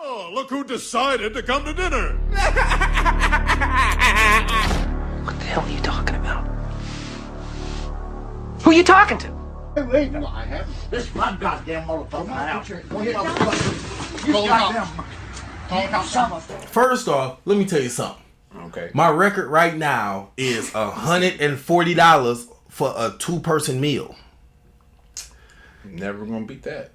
Oh, look who decided to come to dinner. What the hell are you talking about? Who are you talking to? Wait, no, I haven't. This is my goddamn motherfucker now. Go ahead, motherfucker. You goddamn. First off, let me tell you something. Okay. My record right now is $140 for a 2-person meal. Never gonna beat that.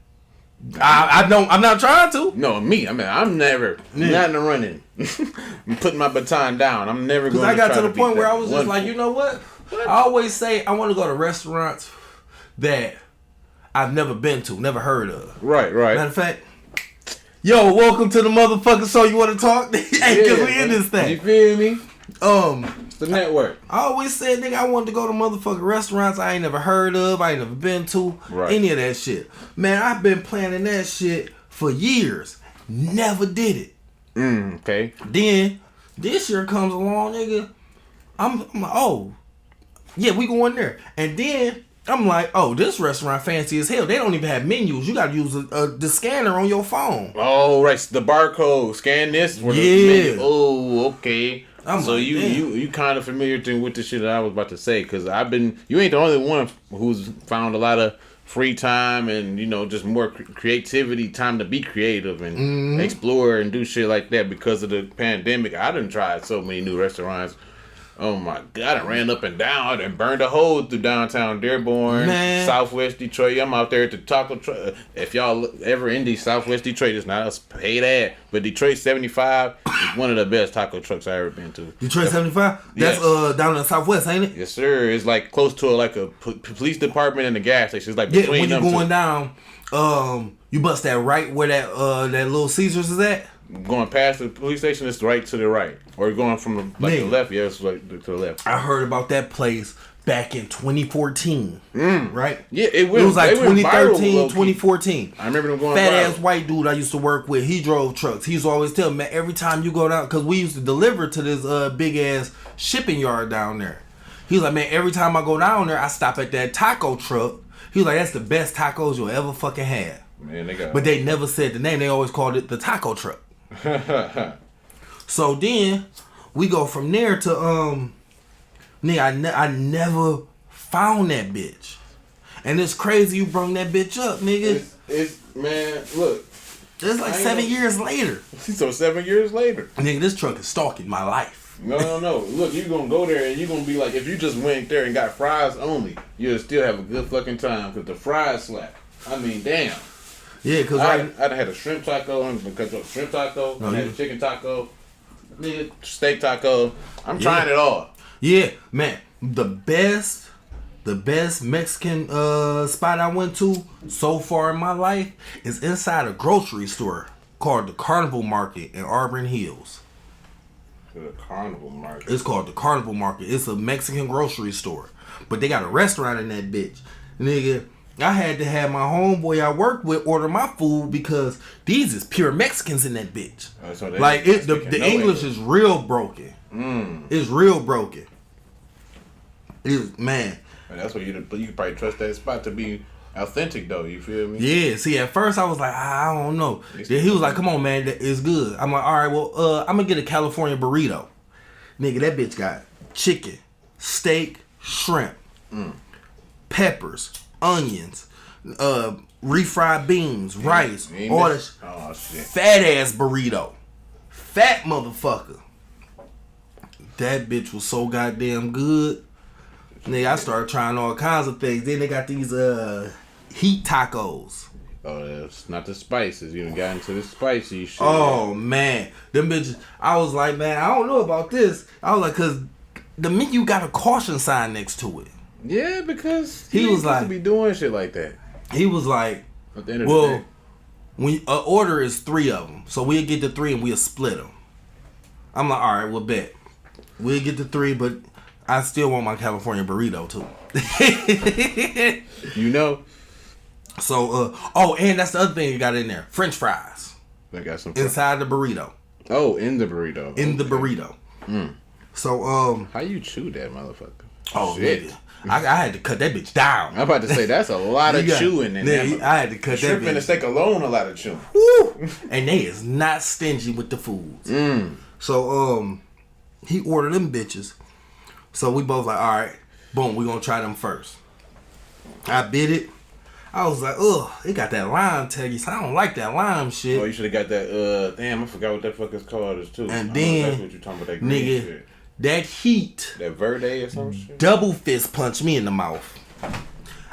I don't. I'm not trying to. No, me. I mean, I'm never not in the running. I'm putting my baton down. I'm never going. Because I got to the beat point where that. I was just like, you know what? I always say I want to go to restaurants that I've never been to, never heard of. Right. Matter of fact, yo, welcome to the motherfucker. So you want to talk? Hey, because we in this thing. You feel me? It's the network. I always said, nigga, I wanted to go to motherfucking restaurants I ain't never heard of, I ain't never been to, any of that shit. Man, I've been planning that shit for years. Never did it. Okay. Then, this year comes along, nigga. I'm like, oh, yeah, we going there. And then, I'm like, oh, this restaurant fancy as hell. They don't even have menus. You got to use the scanner on your phone. Oh, right. The barcode. Scan this. For the menu. Oh, okay. So like, you kind of familiar with the shit that I was about to say, because you ain't the only one who's found a lot of free time and, you know, just more creativity, time to be creative and explore and do shit like that because of the pandemic. I done tried so many new restaurants. Oh my God, I ran up and down and burned a hole through downtown Dearborn, Southwest Detroit. I'm out there at the taco truck. If y'all ever in the Southwest Detroit, it's not a paid ad, but Detroit 75 is one of the best taco trucks I ever been to. Detroit 75? That's down in the Southwest, ain't it? Yes, sir. It's like close to a police department and a gas station. It's like between them when you going down, you bust that right where that Little Caesars is at? Going past the police station, it's right to the right. Or going from the left, it's like to the left. I heard about that place back in 2014. Right? Yeah, it was like 2013, 2014. I remember them going Fat viral. ass white dude I used to work with, he drove trucks. He used to always tell me, man, every time you go down, because we used to deliver to this big ass shipping yard down there. He was like, man, every time I go down there, I stop at that taco truck. He was like, that's the best tacos you'll ever fucking have. Man, but they never said the name. They always called it the taco truck. So then we go from there to nigga, I never found that bitch, and it's crazy you brung that bitch up, nigga. It's man, look, it's like 7 years later. So 7 years later, nigga, this truck is stalking my life. No. Look, you're gonna go there and you're gonna be like, if you just went there and got fries only, you'll still have a good fucking time because the fries slap. I mean, damn. Yeah, because I'd had a shrimp taco, I had a chicken taco, nigga, steak taco. I'm trying it all. Yeah, man. The best Mexican spot I went to so far in my life is inside a grocery store called the Carnival Market in Auburn Hills. The Carnival Market. It's called the Carnival Market. It's a Mexican grocery store, but they got a restaurant in that bitch, nigga. I had to have my homeboy I worked with order my food because these is pure Mexicans in that bitch. So like the English is real broken. It's real broken. Man. And that's why you probably trust that spot to be authentic though. You feel me? Yeah. See, at first I was like, I don't know. Then he was like, come on, man, it's good. I'm like, all right, well, I'm gonna get a California burrito. Nigga, that bitch got chicken, steak, shrimp, peppers, onions, refried beans, rice, all this fat ass burrito. Fat motherfucker. That bitch was so goddamn good. Nigga, I started trying all kinds of things. Then they got these heat tacos. Oh, that's not the spices. You done got into the spicy shit. Oh, man. Them bitches, I was like, man, I don't know about this. I was like, because the menu got a caution sign next to it. Yeah, because he was like, to be doing shit like that. He was like, at the end of the day, when an order is 3 of them, so we'll get the 3 and we'll split them. I'm like, all right, we'll bet. We'll get the 3, but I still want my California burrito too. You know. So, and that's the other thing you got in there: French fries. They got some inside the burrito. Oh, in the burrito. In the burrito. So, how you chew that motherfucker? Oh, shit. Nigga. I had to cut that bitch down. I'm about to say that's a lot of chewing in there. I had to cut that shrimp bitch. and the steak alone, a lot of chewing. Woo! And they is not stingy with the foods. So he ordered them bitches. So we both like, all right, boom, we gonna try them first. I bit it. I was like, ugh, it got that lime taste. I don't like that lime shit. Oh, you should have got that. Damn, I forgot what that fuck is called too. And then, that's what you talking about. That green shit. That heat, that verde or some shit, double fist punched me in the mouth.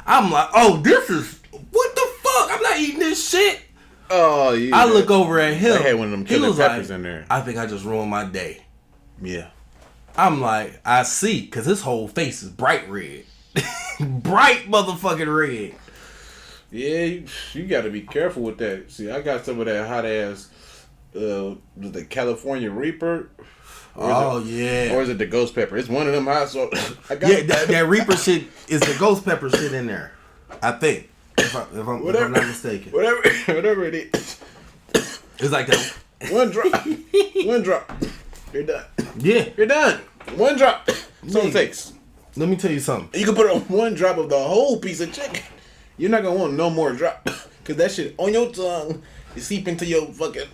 I'm like, oh, this is what the fuck? I'm not eating this shit. Oh yeah. I look over at him. They had one of them killer peppers in there. I think I just ruined my day. Yeah. I'm like, I see, because his whole face is bright red. Bright motherfucking red. Yeah, you got to be careful with that. See, I got some of that hot ass, the California Reaper. Oh, yeah. Or is it the ghost pepper? It's one of them hot sauce. That Reaper shit is the ghost pepper shit in there. I think. If I'm not mistaken. Whatever it is. It's like that. One drop. One drop. You're done. Yeah. You're done. One drop. That's all it takes. Let me tell you something. You can put on one drop of the whole piece of chicken. You're not going to want no more drop. Because that shit on your tongue, it seep into your fucking...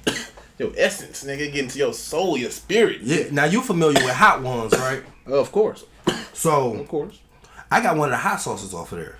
your essence, nigga, get into your soul, your spirit. Yeah. Now you familiar with hot ones, right? Of course. So, of course, I got one of the hot sauces off of there.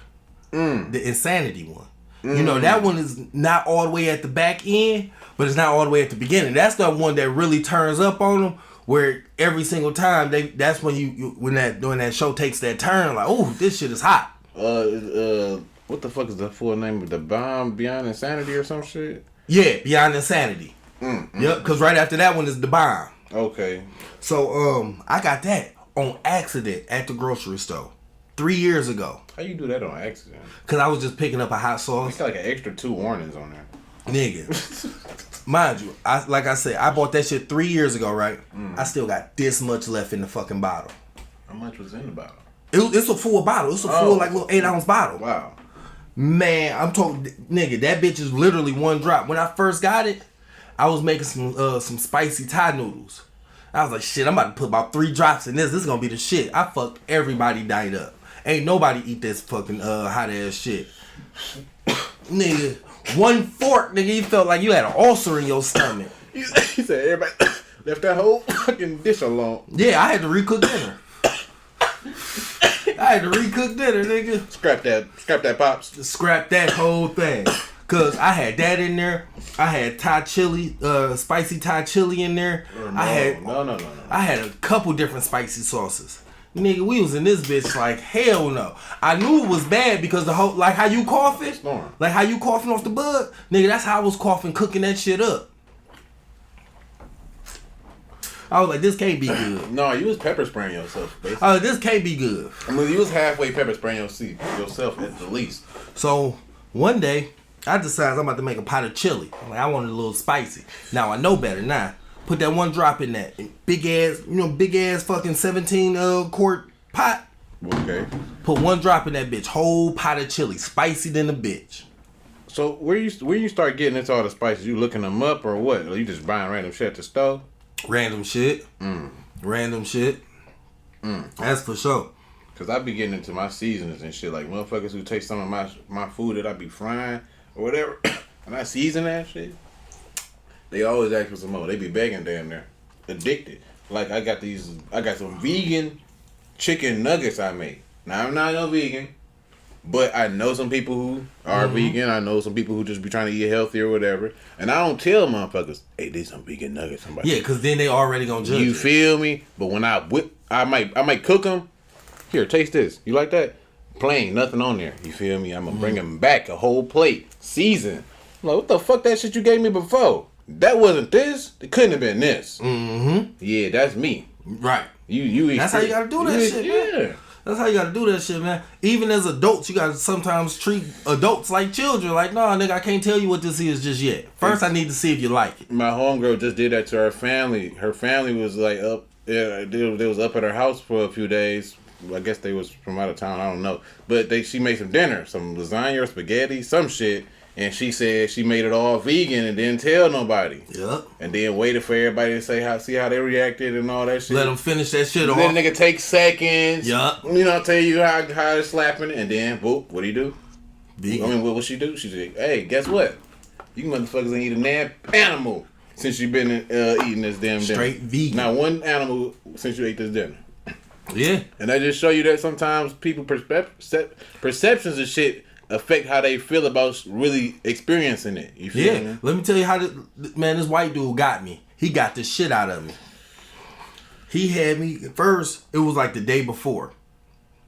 The Insanity one. You know, that one is not all the way at the back end, but it's not all the way at the beginning. That's the one that really turns up on them, where every single time that's when when that show takes that turn, like, oh, this shit is hot. What the fuck is the full name of the bomb? Beyond Insanity or some shit? Yeah, Beyond Insanity. Yep, because right after that one is the bomb. Okay. So I got that on accident at the grocery store 3 years ago. How you do that on accident? Because I was just picking up a hot sauce. It's got like an extra 2 warnings on there. Nigga. Mind you, like I said, I bought that shit 3 years ago, right? I still got this much left in the fucking bottle. How much was in the bottle? It's a full bottle. It's a full like little 8-ounce bottle. Wow. Man, I'm talking, nigga, that bitch is literally one drop. When I first got it, I was making some spicy Thai noodles. I was like, shit, I'm about to put about 3 drops in this. This is gonna be the shit. I fucked everybody died up. Ain't nobody eat this fucking hot ass shit. Nigga, 1 fork, nigga, you felt like you had an ulcer in your stomach. He said everybody left that whole fucking dish alone. Yeah, I had to recook dinner. Nigga. Scrap that, Pops. Scrap that whole thing. Cause I had that in there. I had Thai chili, spicy Thai chili in there. No. I had a couple different spicy sauces. Nigga, we was in this bitch like hell no. I knew it was bad because the whole, like how you coughing, like how you coughing off the bud, nigga. That's how I was coughing, cooking that shit up. I was like, this can't be good. No, you was pepper spraying yourself, basically. This can't be good. I mean, you was halfway pepper spraying yourself at the least. So one day, I decided I'm about to make a pot of chili. Like, I wanted a little spicy. Now I know better now. Put that 1 drop in that big ass fucking 17 quart pot. Okay. Put 1 drop in that bitch. Whole pot of chili, spicy than a bitch. So where you start getting into all the spices? You looking them up or what? Or you just buying random shit at the store? Random shit. Random shit. That's for sure. Cause I be getting into my seasonings and shit. Like motherfuckers who take some of my food that I be frying or whatever, and I season that shit. They always ask for some more. They be begging damn near. Addicted. Like I got some vegan chicken nuggets I made. Now I'm not no vegan, but I know some people who are vegan. I know some people who just be trying to eat healthy or whatever. And I don't tell motherfuckers, hey, these some vegan nuggets. Yeah, cause then they already gonna judge. You feel me? But when I might cook them. Here, taste this. You like that? Plain, nothing on there. You feel me? I'm gonna bring them back a whole plate, seasoned. I'm like, what the fuck that shit you gave me before? That wasn't this. It couldn't have been this. Yeah, that's me. Right. You. That's how you gotta do that shit, man. Yeah. That's how you gotta do that shit, man. Even as adults, you gotta sometimes treat adults like children. Like, nah, nigga, I can't tell you what this is just yet. First, I need to see if you like it. My homegirl just did that to her family. Her family was like up. Yeah, they was up at her house for a few days. I guess they was from out of town. I don't know. But she made some dinner, some lasagna or spaghetti, some shit. And she said she made it all vegan and didn't tell nobody. Yep. And then waited for everybody to see how they reacted and all that shit. Let them finish that shit off. Then nigga take seconds. Yup. You know, tell you how they're slapping it. And then, boop, what do you do? Vegan. I mean, what she do? She said, hey, guess what? You motherfuckers ain't eat a damn animal since you been eating this damn dinner. Straight vegan. Not one animal since you ate this dinner. Yeah. And I just show you that sometimes people perceptions of shit affect how they feel about really experiencing it. You feel me? Let me tell you how this white dude got me. He got the shit out of me. He had me first. It was like the day before.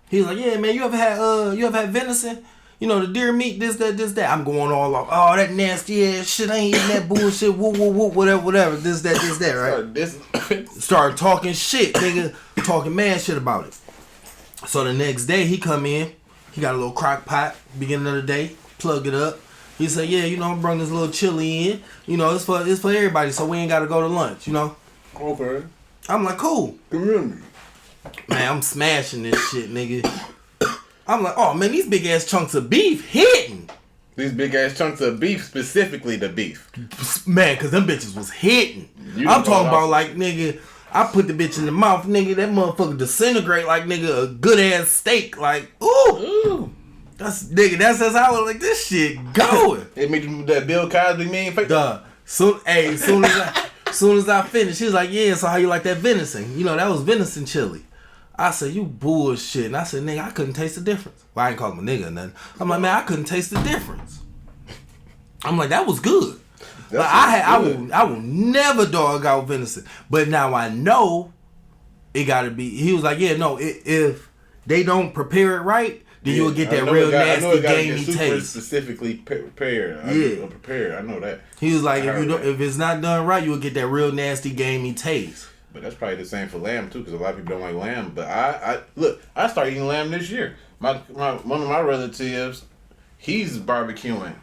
He was like, "Yeah, man, you ever had venison? You know, the deer meat, this, that. I'm going all off. Oh, that nasty ass shit. I ain't eating that bullshit. Whoop, whatever. This, that, right? Start talking shit, nigga. Talking mad shit about it. So the next day, he come in. He got a little crock pot, beginning of the day, plug it up. He said, yeah, you know, I'm bringing this little chili in. You know, it's for everybody, so we ain't got to go to lunch, you know? Okay. I'm like, cool. Community. Man, I'm smashing this shit, nigga. I'm like, oh, man, these big-ass chunks of beef hitting. These big-ass chunks of beef, specifically the beef. Man, because them bitches was hitting. I'm talking about, like, nigga, I put the bitch in the mouth, nigga. That motherfucker disintegrate like, nigga, a good ass steak. Like, ooh. That's how I was like, this shit going. It made that Bill Cosby meme face. Duh. Soon as I finished, he was like, yeah, so how you like that venison? You know, that was venison chili. I said, you bullshit. And I said, nigga, I couldn't taste the difference. Well, I ain't call him a nigga or nothing. I'm like, man, I couldn't taste the difference. I'm like, that was good. Like, I will never dog out venison. But now I know it gotta be. He was like, yeah, no, if they don't prepare it right, then you'll get that real nasty gamey taste. Specifically prepared. Prepared. I know that. He was like, if it's not done right, you'll get that real nasty gamey taste. But that's probably the same for lamb too, because a lot of people don't like lamb. But I started eating lamb this year. One of my relatives, he's barbecuing.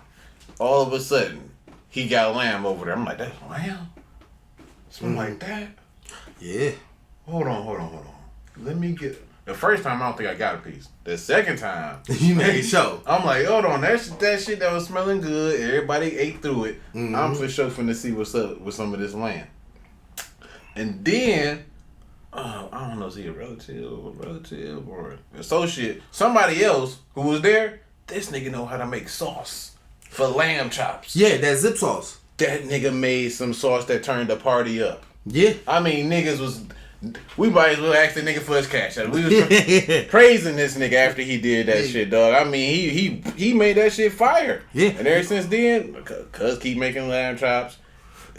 All of a sudden, he got lamb over there. I'm like, that's lamb? Something like that? Yeah. Hold on. Let me get... The first time, I don't think I got a piece. The second time... you made sure. I'm like, hold on. That shit that was smelling good. Everybody ate through it. Mm-hmm. I'm for sure finna see what's up with some of this lamb. And then... I don't know, is he a relative or associate? Somebody else who was there, this nigga know how to make sauce. For lamb chops. Yeah, that zip sauce. That nigga made some sauce that turned the party up. Yeah. I mean, niggas was... We might as well ask the nigga for his cash. We was praising this nigga after he did that shit, dog. I mean, he made that shit fire. Yeah. And ever since then, cuz keep making lamb chops.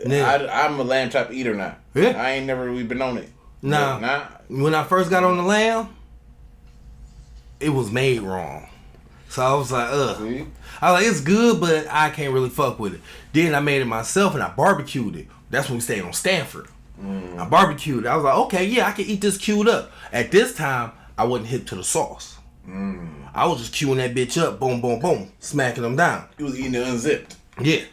I'm a lamb chop eater now. Yeah. I ain't never really been on it. Nah. When I first got on the lamb, it was made wrong. So I was like, ugh. I was like, it's good, but I can't really fuck with it. Then I made it myself and I barbecued it. That's when we stayed on Stanford. I barbecued it. I was like, okay, yeah, I can eat this queued up. At this time, I wasn't hip to the sauce. I was just queuing that bitch up, boom, boom, boom, smacking them down. You was eating it unzipped. Yeah,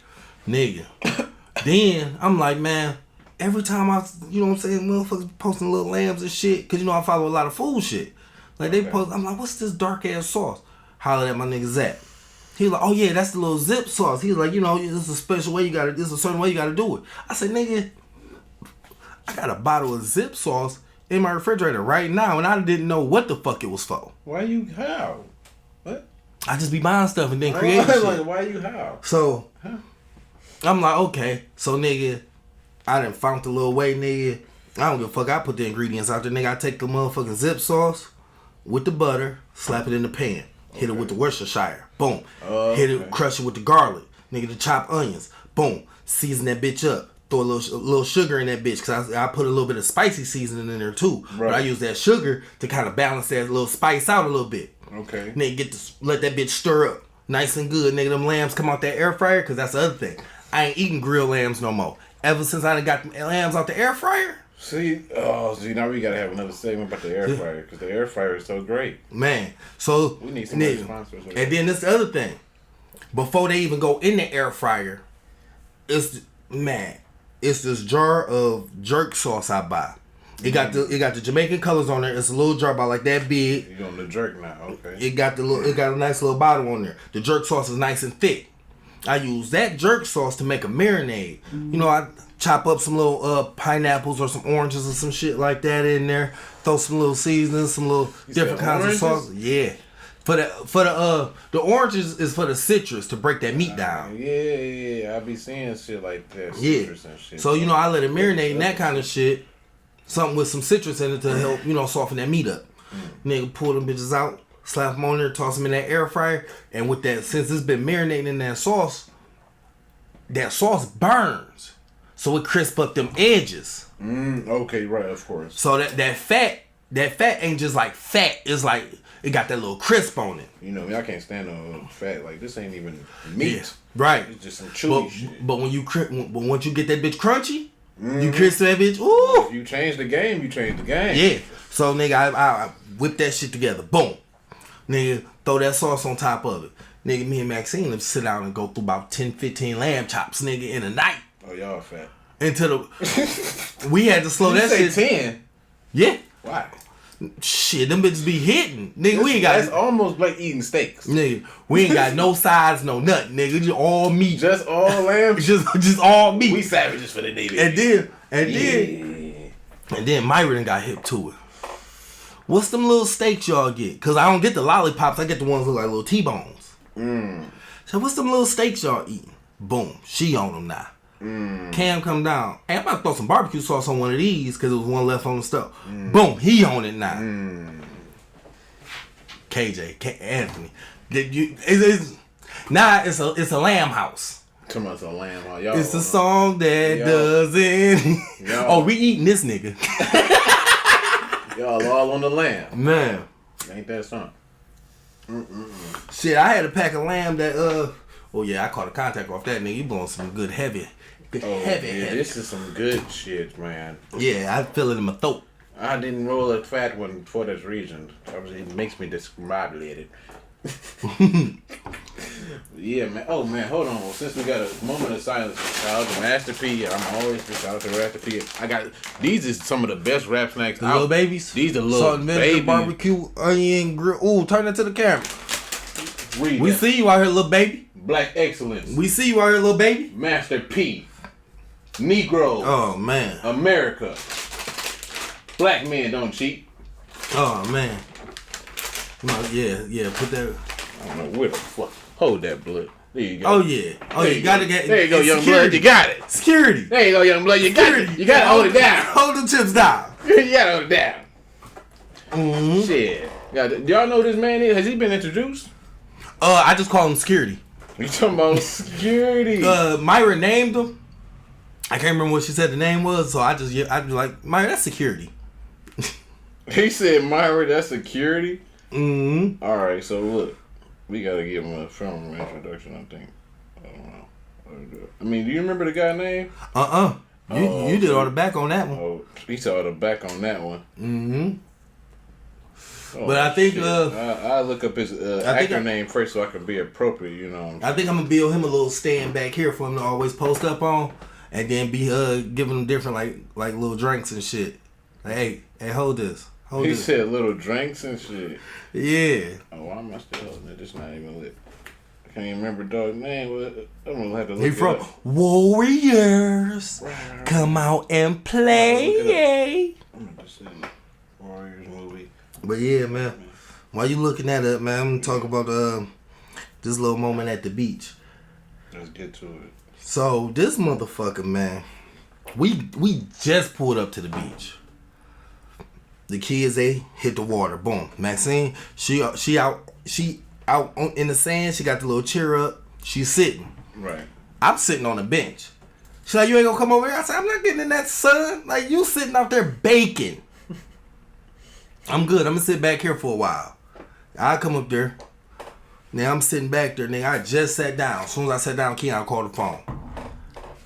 nigga. Then I'm like, man, every time you know what I'm saying, motherfuckers posting little lambs and shit, because you know I follow a lot of food shit. Like they post, I'm like, what's this dark ass sauce? Holler at my nigga Zach. He was like, oh yeah, that's the little zip sauce. He was like, you know, this is a special way this is a certain way you gotta do it. I said, nigga, I got a bottle of zip sauce in my refrigerator right now, and I didn't know what the fuck it was for. How? What? I just be buying stuff and then creating shit. Like, why you how? So, I'm like, okay. So, nigga, I done found the little way, nigga. I don't give a fuck. I put the ingredients out there, nigga. I take the motherfucking zip sauce with the butter, slap it in the pan. Hit it with the Worcestershire. Boom. Hit it, crush it with the garlic. Nigga, the chopped onions. Boom. Season that bitch up. Throw a little sugar in that bitch, because I put a little bit of spicy seasoning in there too. Right. But I use that sugar to kind of balance that little spice out a little bit. Okay. Nigga, let that bitch stir up. Nice and good. Nigga, them lambs come out that air fryer, because that's the other thing. I ain't eating grilled lambs no more. Ever since I done got the lambs out the air fryer. See, now we gotta have another segment about the air fryer, because the air fryer is so great. Man, so we need some other sponsors. And then this the other thing. Before they even go in the air fryer, it's this jar of jerk sauce I buy. It got the Jamaican colors on there. It's a little jar about like that big. You on the jerk now, okay? It got a nice little bottle on there. The jerk sauce is nice and thick. I use that jerk sauce to make a marinade. You know, I chop up some little pineapples or some oranges or some shit like that in there. Throw some little seasonings, some little different kinds of sauce. Yeah. For the oranges is for the citrus to break that meat down. Yeah. I be seeing shit like that. Citrus and shit. So, you know, I let it marinate in that kind of shit. Something with some citrus in it to help, you know, soften that meat up. Nigga, pull them bitches out, slap them on there, toss them in that air fryer. And with that, since it's been marinating in that sauce burns. So it crisp up them edges. Okay, right, of course. So that fat ain't just like fat. It's like, it got that little crisp on it. You know, I can't stand no fat. Like, this ain't even meat. Yeah, right. It's just some chewy shit. But once you get that bitch crunchy, you crisp that bitch. Ooh. If you change the game, you change the game. Yeah. So, nigga, I whip that shit together. Boom. Nigga, throw that sauce on top of it. Nigga, me and Maxine would sit down and go through about 10, 15 lamb chops, nigga, in a night. Oh, y'all fat. We had to slow that shit. 10? Yeah. Why? Shit, them bitches be hitting. Nigga, That's almost like eating steaks. Nigga, we ain't got no sides, no nothing, nigga. Just all meat. Just all lamb? just all meat. We savages for the day, baby. And then Myra done got hip to it. What's them little steaks y'all get? Cause I don't get the lollipops. I get the ones that look like little T-bones. So what's them little steaks y'all eating? Boom, she on them now. Cam come down. Hey, I'm about to throw some barbecue sauce on one of these because there was one left on the stove. Boom, he on it now. Anthony, it's a lamb house. Too much of lamb house. Y'all, it's a song that doesn't. Oh, we eating this nigga. Y'all all on the lamb. Man, ain't that something? Shit, I had a pack of lamb that oh yeah, I caught a contact off that nigga. You blowing some good heavy. Heavy. This is some good shit, man. Yeah, I feel it in my throat. I didn't roll a fat one for this reason. It makes me discombobulated. Yeah, man. Oh, man, hold on. Well, since we got a moment of silence, shout out to Master P. I'm always shout out to Master P. These is some of the best rap snacks. The little babies? These are little salt and vinegar, babies. barbecue, onion, grill. Ooh, turn that to the camera. Read we that. see you out here, little baby. Black excellence. We see you out here, little baby. Master P. Negro. Oh, man. America. Black men don't cheat. Oh, man. No, yeah, put that. I don't know where the fuck. Hold that blood. There you go. Oh, yeah. Oh, you gotta get. There you go, young security. blood. You got it. Security. There you go, young blood. You got it. You gotta hold it down. Hold the chips down. You gotta hold it down. Shit. Do y'all know who this man is? Has he been introduced? I just call him security. You talking about security? Myra named him. I can't remember what she said the name was, so I just like, Myra, that's security. He said, Myra, that's security? Mm-hmm. Alright, so look. We gotta give him a film introduction, I think. I don't know. I mean, do you remember the guy's name? You did all the back on that one. Oh, he saw the back on that one. Mm-hmm. Oh, but I think I look up his actor name first so I can be appropriate, you know. I think I'm gonna build him a little stand back here for him to always post up on, and then be giving him different like little drinks and shit. Like, hey, hold this. He said little drinks and shit. Yeah. Oh, why am I still holding it? It's not even lit. I can't even remember dog's name. I'm gonna have to look He it from up. Warriors. Come out and play. I'm gonna just say Warriors movie. But yeah, man. While you looking that up, man, I'm gonna talk about this little moment at the beach. Let's get to it. So this motherfucker, man, we just pulled up to the beach. The kids, they hit the water. Boom. Maxine, she out in the sand. She got the little cheer up. She's sitting. Right. I'm sitting on the bench. She's like, you ain't gonna come over here? I said, I'm not getting in that sun. Like, you sitting out there baking. I'm good. I'm gonna sit back here for a while. I'll come up there. Now I'm sitting back there, nigga. I just sat down. As soon as I sat down, King, I called the phone.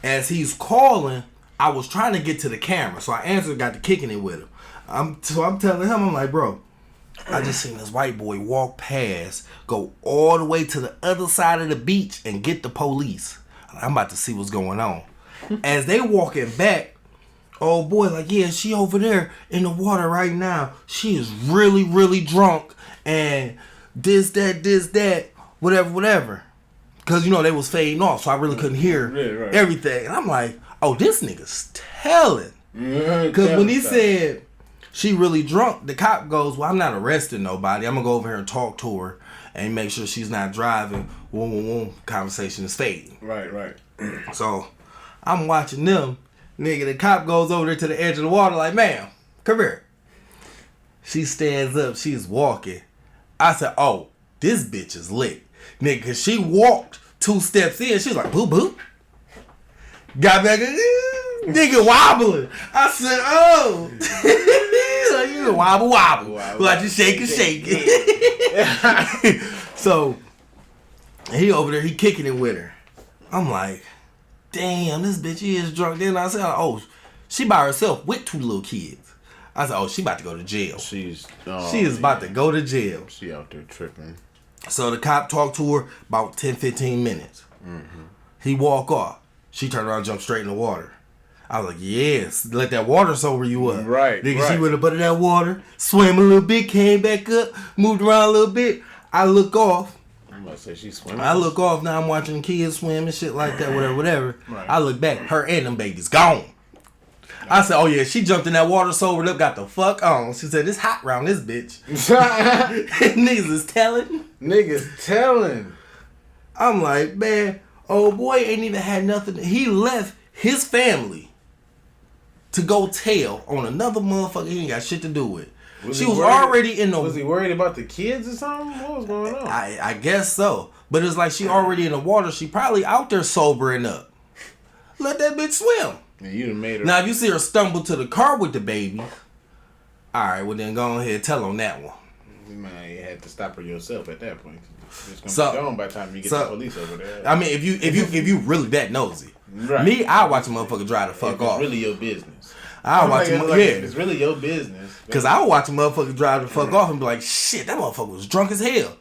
As he's calling, I was trying to get to the camera. So I answered, got to kicking it with him. I'm telling him, I'm like, bro, I just seen this white boy walk past, go all the way to the other side of the beach and get the police. I'm about to see what's going on. As they walking back, Oh boy, like, yeah, she over there in the water right now. She is really, really drunk. And this, that, whatever. Because, you know, they was fading off, so I really couldn't hear everything. And I'm like, oh, this nigga's telling. Because when he said she really drunk, the cop goes, well, I'm not arresting nobody. I'm going to go over here and talk to her and make sure she's not driving. Conversation is fading. Right. So I'm watching them. Nigga, the cop goes over there to the edge of the water like, ma'am, come here. She stands up. She's walking. I said, oh, this bitch is lit. Nigga, cause she walked 2 steps in. She was like, boop, boop. Got back in. Nigga wobbling. I said, oh. Like, you wobble. Like you shake it. So, he over there, he kicking it with her. I'm like, damn, this bitch is drunk. Then I said, oh, she by herself with 2 little kids. I said, oh, she about to go to jail. She is about to go to jail. She out there tripping. So the cop talked to her about 10, 15 minutes. Mm-hmm. He walk off. She turned around and jumped straight in the water. I was like, yes, let that water sober you up. Right. Nigga, she went up under that water, swam a little bit, came back up, moved around a little bit. I look off. I'm about to say she's swimming. I look off, now I'm watching the kids swim and shit like that, whatever. Right. I look back, her and them babies gone. I said, oh yeah, she jumped in that water, sobered up, got the fuck on. She said, it's hot round this bitch. Niggas is telling. I'm like, man, old boy ain't even had nothing. He left his family to go tell on another motherfucker he ain't got shit to do with. She was already in the... Was he worried about the kids or something? What was going on? I guess so. But it's like she already in the water. She probably out there sobering up. Let that bitch swim. Yeah, you done made her... Now, if you see her stumble to the car with the baby, all right, well, then go ahead and tell on that one. Man, you had to stop her yourself at that point. It's gonna be gone by the time you get the police over there. I mean, if you really that nosy, right. Me, I watch a motherfucker drive the fuck off. It's really your business. I watch him. Like, it's really your business. Cause I would watch a motherfucker drive the fuck off and be like, shit, that motherfucker was drunk as hell.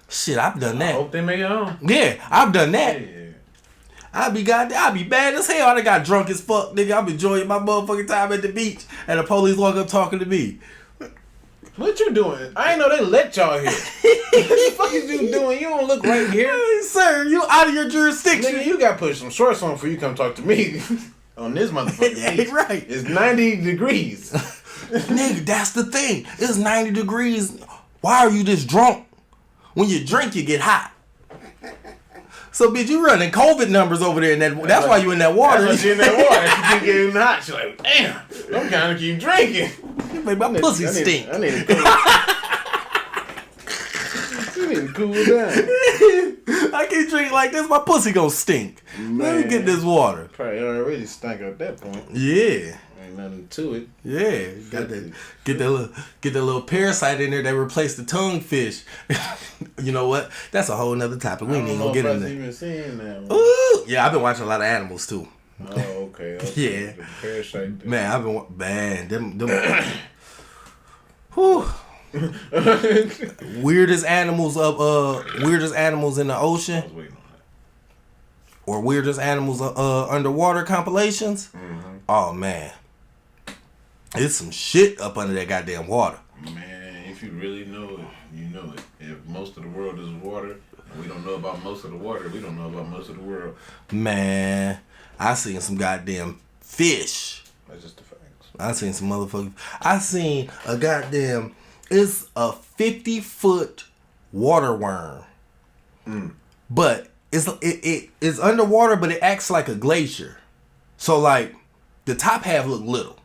Shit, I've done that. I hope they make it home. Yeah, I've done that. Yeah. I'd be bad as hell. I done got drunk as fuck, nigga. I'm enjoying my motherfucking time at the beach, and the police walk up talking to me. What you doing? I ain't know they let y'all here. What the fuck is you doing? You don't look right here. Hey, sir, you out of your jurisdiction. Nigga, you got to put some shorts on before you come talk to me on this motherfucking beach. Right. It's 90 degrees. Nigga, that's the thing. It's 90 degrees. Why are you this drunk? When you drink, you get hot. So, bitch, you running COVID numbers over there in that. That's why you in that water. That's why she in that water. She keep getting hot. She's like, damn, I'm kind of keep drinking. Make my pussy stink. I need to cool down. I keep drinking like this, my pussy gonna stink. Man, let me get this water. Probably already stank at that point. Yeah. Ain't nothing to it. Yeah. Get that little parasite in there that replaced the tongue fish. You know what? That's a whole nother topic. We ain't even gonna get in there. Even seeing that. Ooh, yeah, I've been watching a lot of animals too. Oh, okay. Yeah. The parasite thing. Man, I've been them whew. weirdest animals in the ocean. I was waiting on that. Or weirdest animals underwater compilations. Mm-hmm. Oh man, it's some shit up under that goddamn water. Man, if you really know it, you know it. If most of the world is water, and we don't know about most of the water, we don't know about most of the world. Man, I seen some goddamn fish. That's just the facts. I seen some motherfuckers. I seen a goddamn. It's a 50-foot water worm, but it's underwater, but it acts like a glacier. So like the top half look little,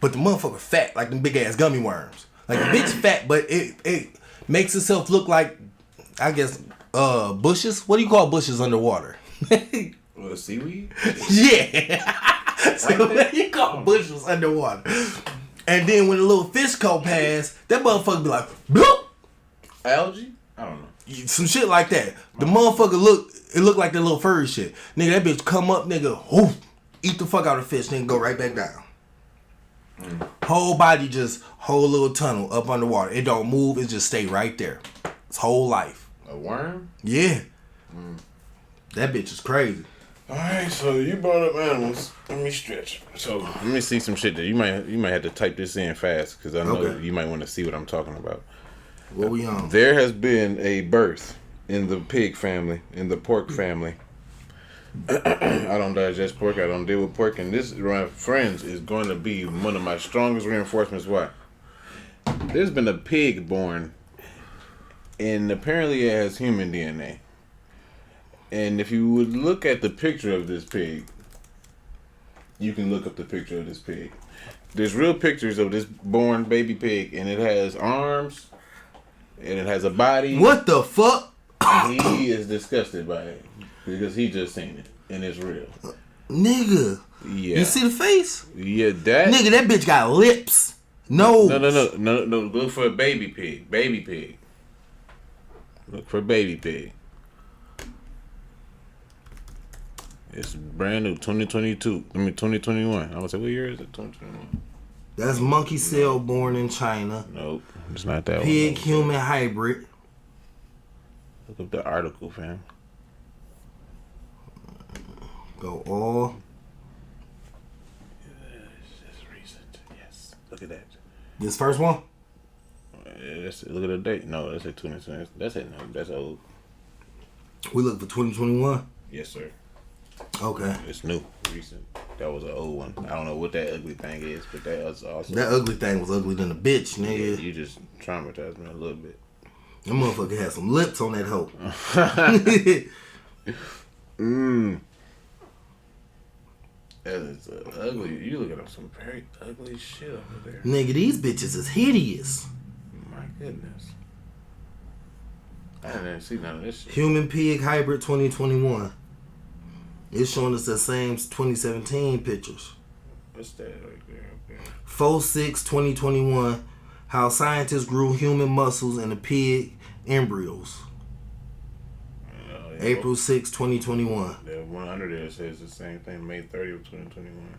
but the motherfucker fat like them big ass gummy worms. Like the bitch fat, but it makes itself look like, I guess, bushes. What do you call bushes underwater? Seaweed? Yeah. So what do you call bushes underwater? And then when the little fish go past, that motherfucker be like, bloop. Algae? I don't know. Some shit like that. The motherfucker look like that little furry shit. Nigga, that bitch come up, nigga, whoof, eat the fuck out of the fish, nigga, go right back down. Whole body just, whole little tunnel up underwater. It don't move, it just stay right there. Its whole life. A worm? Yeah. That bitch is crazy. Alright, so you brought up animals. Let me stretch. So let me see some shit that you might have to type this in fast because I know you might want to see what I'm talking about. What we on? There has been a birth in the pig family, in the pork family. I don't digest pork. I don't deal with pork, and this, my friends, is going to be one of my strongest reinforcements. Why? There's been a pig born, and apparently it has human DNA. And if you would look at the picture of this pig, you can look up the picture of this pig. There's real pictures of this born baby pig, and it has arms, and it has a body. What the fuck? He is disgusted by it because he just seen it, and it's real. Nigga. Yeah. You see the face? Yeah, that. Nigga, that bitch got lips. No. No. Look for a baby pig. Baby pig. Look for baby pig. It's brand new, 2022. 2021. I was like, what year is it? 2021. That's monkey cell born in China. Nope, it's not that Pig one. human hybrid. Look up the article, fam. Go all. It's recent. Yes. Look at that. This first one? Look at the date. No, that's at 2020. That's it. No, that's old. We look for 2021? Yes, sir. Okay. It's new, recent. That was an old one. I don't know what that ugly thing is, but that was awesome. That ugly thing was ugly than a bitch, nigga. Yeah, you just traumatized me a little bit. That motherfucker had some lips on that hoe. That is ugly. You looking at some very ugly shit over there. Nigga, these bitches is hideous. My goodness. I didn't see none of this shit. Human pig hybrid 2021. It's showing us the same 2017 pictures. What's that right there? Okay. 4/6/2021. How scientists grew human muscles in the pig embryos. April 6, 2021. The one under there says the same thing. May 30th, 2021.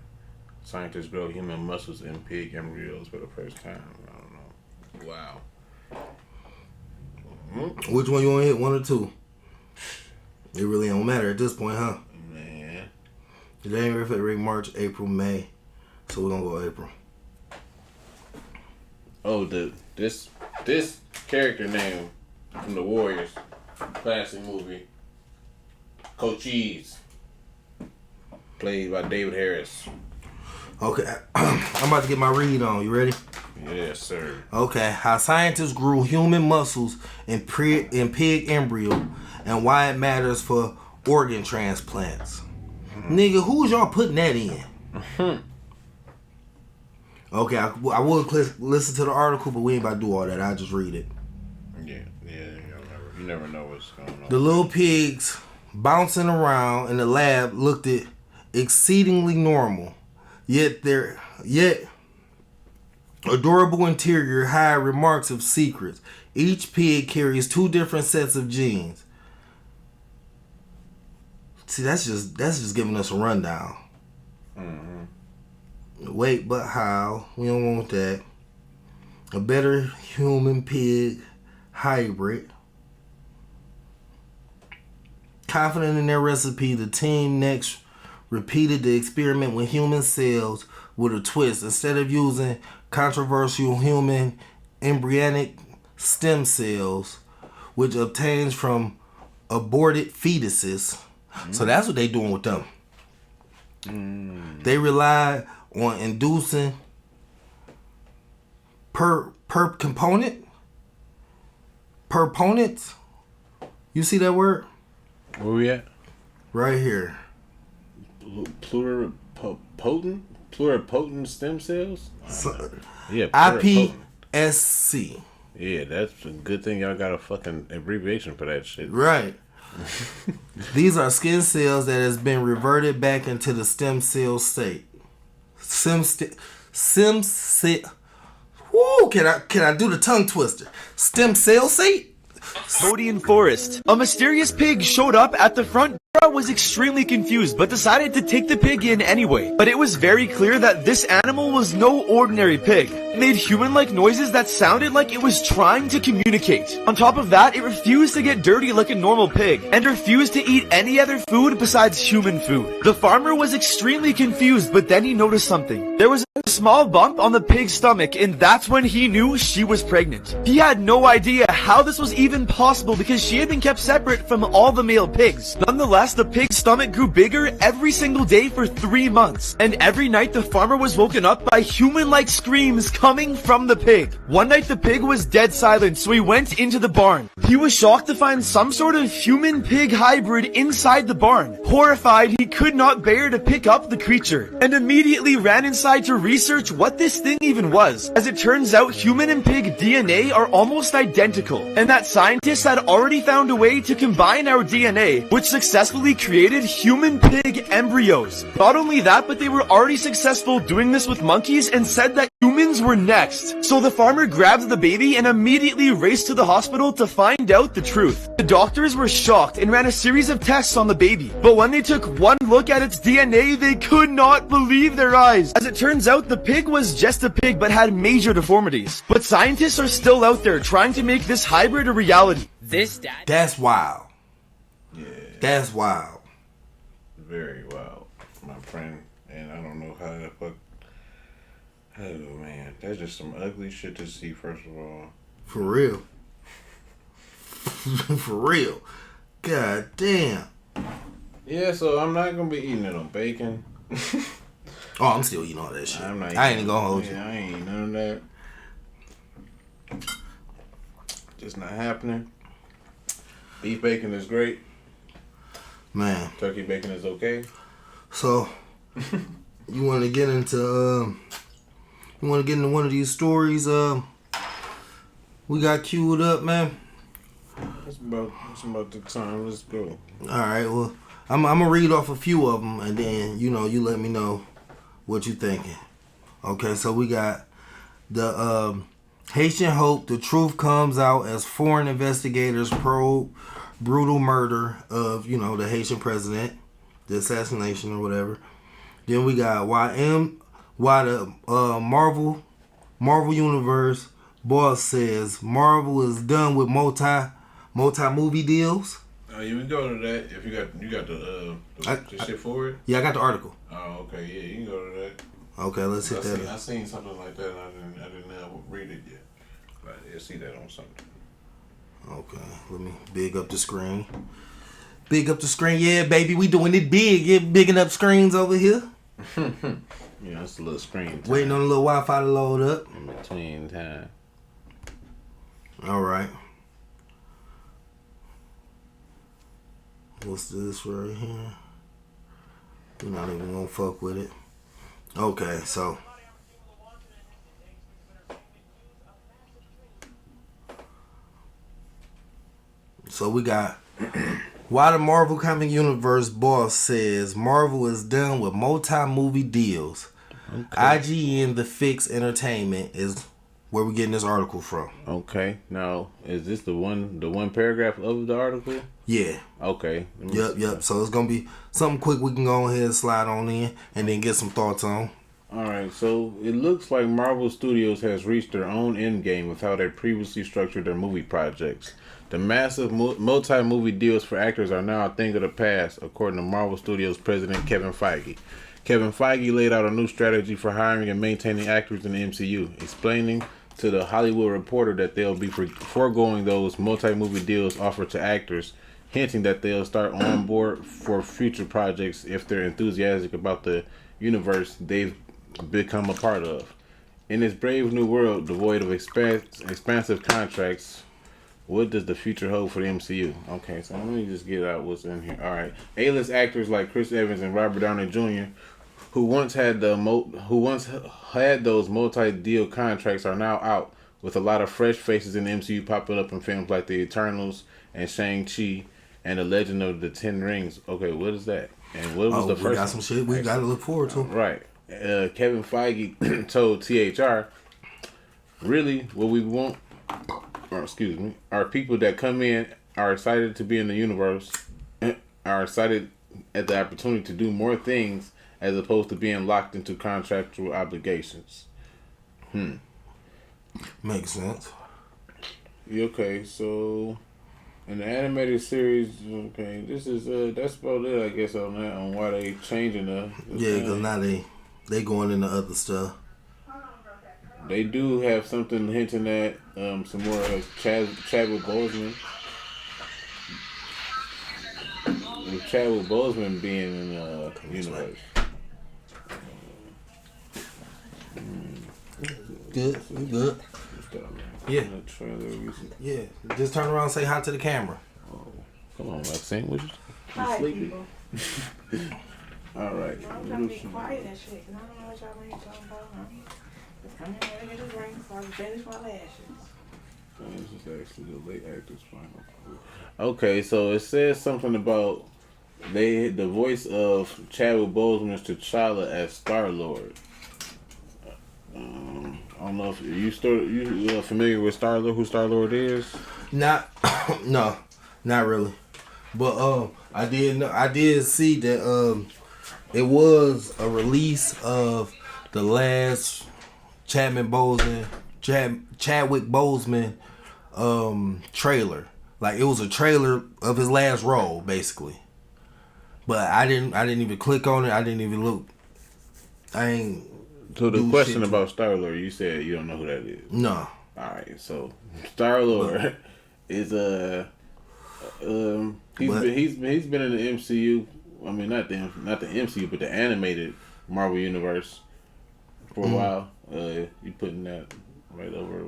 Scientists grow human muscles in pig embryos for the first time. I don't know. Wow. Mm-hmm. Which one you want to hit? 1 or 2? It really don't matter at this point, huh? Man. January, February, March, April, May. So we're gonna go April. Oh, this character name from the Warriors classic movie, Cochise, played by David Harris. Okay, I'm about to get my read on. You ready? Yes, sir. Okay, how scientists grew human muscles in pig embryo and why it matters for organ transplants. Nigga, who's y'all putting that in? Okay, I will listen to the article, but we ain't about to do all that. I'll just read it. Yeah, you never know what's going on. The little pigs bouncing around in the lab looked exceedingly normal, yet adorable interior hide remarks of secrets. Each pig carries 2 different sets of genes. See, that's just giving us a rundown. Mm-hmm. Wait, but how? We don't want that. A better human pig hybrid. Confident in their recipe, the team next repeated the experiment with human cells with a twist. Instead of using controversial human embryonic stem cells, which obtains from aborted fetuses. So that's what they doing with them. They rely on inducing proponents. You see that word? Where we at? Right here. Pluripotent stem cells? Yeah, IPSC. Yeah, that's a good thing y'all got a fucking abbreviation for that shit. Right. These are skin cells that has been reverted back into the stem cell state. Can I do the tongue twister? Stem cell state? Cambodian forest. A mysterious pig showed up at the front. Dora was extremely confused, but decided to take the pig in anyway. But it was very clear that this animal was no ordinary pig. It made human-like noises that sounded like it was trying to communicate. On top of that, it refused to get dirty like a normal pig, and refused to eat any other food besides human food. The farmer was extremely confused, but then he noticed something. There was a small bump on the pig's stomach, and that's when he knew she was pregnant. He had no idea how this was even possible because she had been kept separate from all the male pigs. Nonetheless, the pig's stomach grew bigger every single day for 3 months, and every night the farmer was woken up by human-like screams coming from the pig. One night the pig was dead silent, so he went into the barn. He was shocked to find some sort of human-pig hybrid inside the barn. Horrified, he could not bear to pick up the creature, and immediately ran inside to research what this thing even was. As it turns out, human and pig DNA are almost identical, and that scientists had already found a way to combine our DNA, which successfully created human-pig embryos. Not only that, but they were already successful doing this with monkeys and said that humans were next. So the farmer grabbed the baby and immediately raced to the hospital to find out the truth. The doctors were shocked and ran a series of tests on the baby, but when they took one look at its DNA, they could not believe their eyes. As it turns out, the pig was just a pig but had major deformities. But scientists are still out there trying to make this hybrid a reality. That's wild. Yeah. That's wild. Very wild, my friend. And I don't know how the fuck. Oh man, that's just some ugly shit to see. First of all, for real. For real. God damn. Yeah, so I'm not gonna be eating it on bacon. Oh, I'm still eating all that shit. I'm not I ain't gonna hold you. I ain't none of that. Just not happening. Beef bacon is great. Man. Turkey bacon is okay. So, you want to get into one of these stories? We got queued up, man. It's about the time. Let's go. All right. Well, I'm gonna read off a few of them, and then you let me know what you thinking. Okay. So we got the Haitian Hope. The truth comes out as foreign investigators probe brutal murder of the Haitian president, the assassination or whatever. Then we got why the Marvel Universe boss says Marvel is done with multi movie deals. Oh, you can go to that if you got the shit for it. Yeah, I got the article. Oh, okay, yeah, you can go to that. Okay, let's hit that. I seen something like that. And I didn't read it yet, but I see that on something. Okay, let me big up the screen. Big up the screen, yeah, baby. We doing it big. Yeah, bigging up screens over here. Yeah, it's a little screen time. Waiting on a little Wi-Fi to load up. In between time. All right. What's this right here? We're not even gonna fuck with it. Okay, so. So we got why the Marvel Comic Universe boss says Marvel is done with multi-movie deals. Okay. IGN The Fix Entertainment is where we're getting this article from. Okay. Now, is this the one paragraph of the article? Yeah. Okay. Yep. So it's gonna be something quick we can go ahead and slide on in and then get some thoughts on. Alright, so it looks like Marvel Studios has reached their own endgame with how they previously structured their movie projects. The massive multi-movie deals for actors are now a thing of the past, according to Marvel Studios president Kevin Feige. Kevin Feige laid out a new strategy for hiring and maintaining actors in the MCU, explaining to the Hollywood Reporter that they'll be foregoing those multi-movie deals offered to actors, hinting that they'll start on board for future projects if they're enthusiastic about the universe they've become a part of. In this brave new world, devoid of expansive contracts, what does the future hold for the MCU? Okay, so let me just get out what's in here. All right, A-list actors like Chris Evans and Robert Downey Jr., who once had those multi-deal contracts, are now out, with a lot of fresh faces in the MCU popping up in films like The Eternals and Shang-Chi and The Legend of the Ten Rings. Okay, what is that? And what was the first? We got some shit we got to look forward to. Right. Kevin Feige told THR, really, what we want are people that come in, are excited to be in the universe, are excited at the opportunity to do more things as opposed to being locked into contractual obligations. Makes sense. Okay, so in the animated series, okay, this is that's about it, I guess, on that, on why they changing the yeah, because now they going into other stuff. They do have something hinting at some more Chadwick Boseman. With Chadwick Boseman being in the universe. Good, you good. Yeah. Yeah. Just turn around and say hi to the camera. Oh, come on, Maxine. What you Hi, sleepy? people. All right. I'm trying to be quiet and shit, because I don't know what y'all ain't talking about. Just come in here and get a drink so I can finish my lashes. This is actually the late actor's final. Okay, so it says something about the voice of Chadwick Boseman to T'Challa as Star-Lord. I don't know if you familiar with Star-Lord, who Star-Lord is? No, not really. But I did see that it was a release of the last Chadwick Boseman trailer. Like it was a trailer of his last role, basically. But I didn't even click on it. I didn't even look. I ain't. So the question about Star-Lord, you said you don't know who that is. No. All right, so Star-Lord is he's been in the MCU. I mean, not the MCU, but the animated Marvel universe for a while. You putting that right over?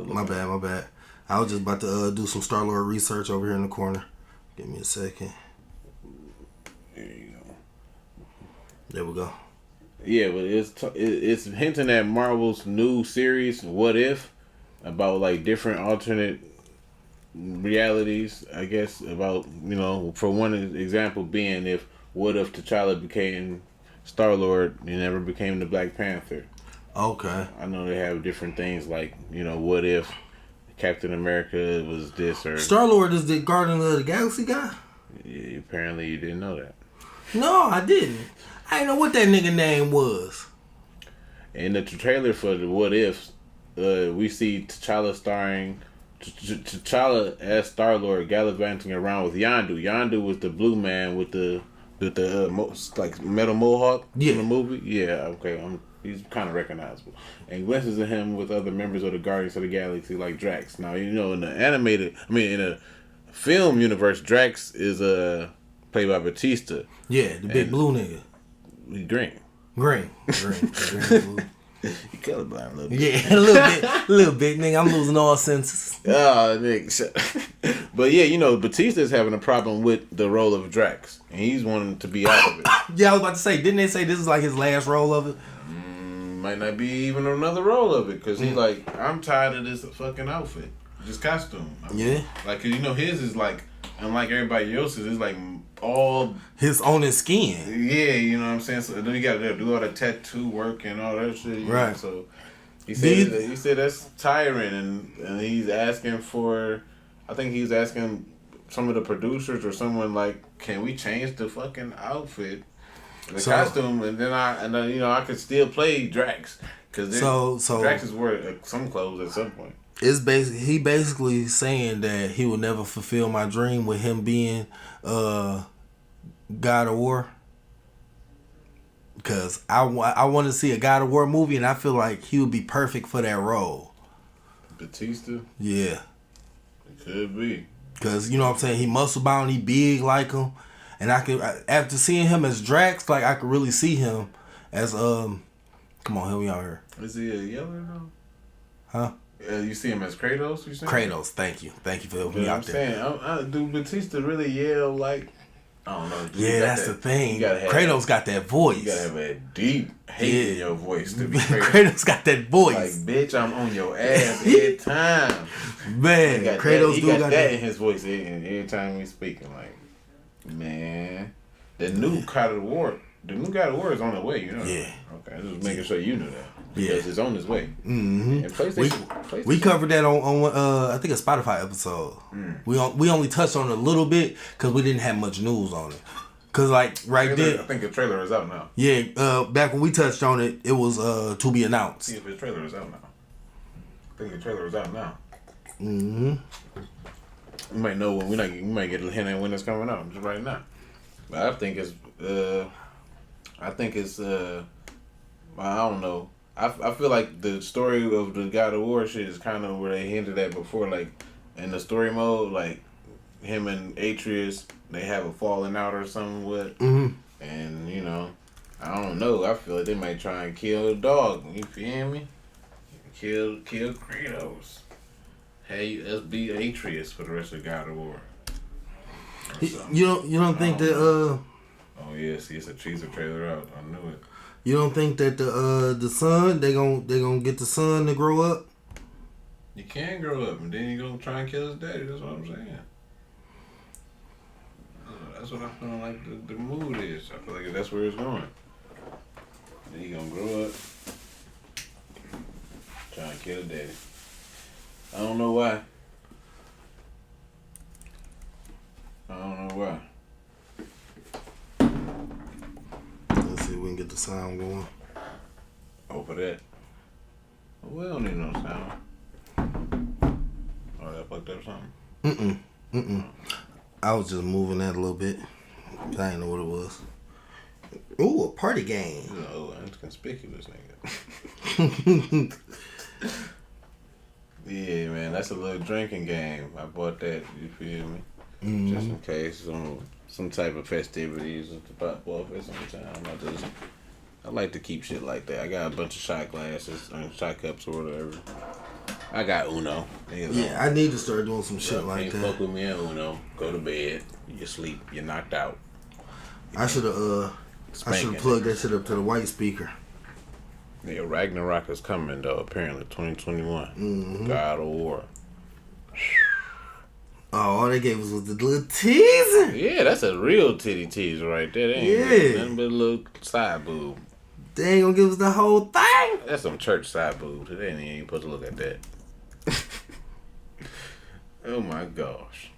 My bad. I was just about to do some Star-Lord research over here in the corner. Give me a second. There you go. There we go. Yeah, but it's hinting at Marvel's new series, What If, about like different alternate realities, I guess, about, for one example being what if T'Challa became Star-Lord and never became the Black Panther. Okay. I know they have different things like, what if Captain America was this or... Star-Lord is the Guardian of the Galaxy guy? Yeah, apparently you didn't know that. No, I didn't. I didn't know what that nigga name was. In the trailer for the What If, we see T'Challa starring... T'Challa as Star-Lord gallivanting around with Yondu. Yondu was the blue man with the like metal mohawk in the movie. Yeah, okay. He's kind of recognizable. And glimpses of him with other members of the Guardians of the Galaxy like Drax. Now, in the in a film universe, Drax is played by Batista. Yeah, the big blue nigga. He green. Green. Blue. You colorblind a little bit. Yeah, a little bit, nigga. I'm losing all senses. Oh, nigga. But yeah, Batista's having a problem with the role of Drax, and he's wanting to be out of it. Yeah, I was about to say, didn't they say this is like his last role of it? Might not be even another role of it, because he's like, I'm tired of this fucking outfit, this costume. Yeah. Like, cause his is like, unlike everybody else's, it's like all his own skin. Yeah, you know what I'm saying. So then you got to do all the tattoo work and all that shit. Right. So he said that's tiring, and he's asking for. I think he's asking some of the producers or someone like, can we change the fucking outfit, the costume, and then I could still play Drax, because Drax is wearing some clothes at some point. It's he basically saying that he will never fulfill my dream with him being God of War. Because I want to see a God of War movie, and I feel like he would be perfect for that role. Batista? Yeah. It could be. Because, you know what I'm saying, he muscle bound, he big like him. And after seeing him as Drax, like, I could really see him as, come on, help me out here. Is he a yeller though? Huh? You see him as Kratos, you saying? Kratos, thank you for helping me out there. I'm saying, do Batista really yell like, I don't know. Yeah, that's the thing. Kratos got that voice. You gotta have a deep hate in your voice to be Kratos. Kratos got that voice. Like, bitch, I'm on your ass every time. Man, Kratos he got that in his voice every time he's speaking. Like, man, the new God of War is on the way. You know? Yeah. Okay, just making sure you knew that. because it's on its way. And we covered that on I think a Spotify episode. We only touched on it a little bit because we didn't have much news on it. Cause like right there, I think the trailer is out now. Yeah, back when we touched on it, it was to be announced. See if the trailer is out now. I think the trailer is out now. Mm-hmm. We might know when we might get a hint at when it's coming out just right now. But I think it's I don't know. I feel like the story of the God of War shit is kind of where they hinted at before, like in the story mode, like him and Atreus, they have a falling out or something with, and you know, I don't know. I feel like they might try and kill the dog. You feel me? Kill Kratos. Hey, let's be Atreus for the rest of God of War. You don't think that Oh yeah, see, it's a teaser trailer out. I knew it. You don't think that the son they gonna get the son to grow up? You can grow up, and then you gonna try and kill his daddy. That's what I'm saying. That's what I feel like the mood is. I feel like that's where it's going. Then he gonna grow up, try and kill his daddy. I don't know why. Let's see if we can get the sound going. Oh, for that. We don't need no sound. Oh, that fucked up something? I was just moving that a little bit. I didn't know what it was. Ooh, a party game. No, it's conspicuous, nigga. Yeah, man, that's a little drinking game. I bought that, you feel me? Just in case some type of festivities to pop off at some time. I like to keep shit like that. I got a bunch of shot glasses, shot cups or whatever. I got Uno. Yeah, I need to start doing some shit like that. Fuck with me and Uno. Go to bed. You sleep. You're knocked out. I should have plugged that shit up to the white speaker. Yeah, Ragnarok is coming though. Apparently, 2021. God of War. Oh, all they gave us was the little teaser. Yeah, that's a real titty teaser right there. They ain't nothing but a little side boob. They ain't gonna give us the whole thing. That's some church side boobs. They ain't even supposed to look at that. Oh my gosh.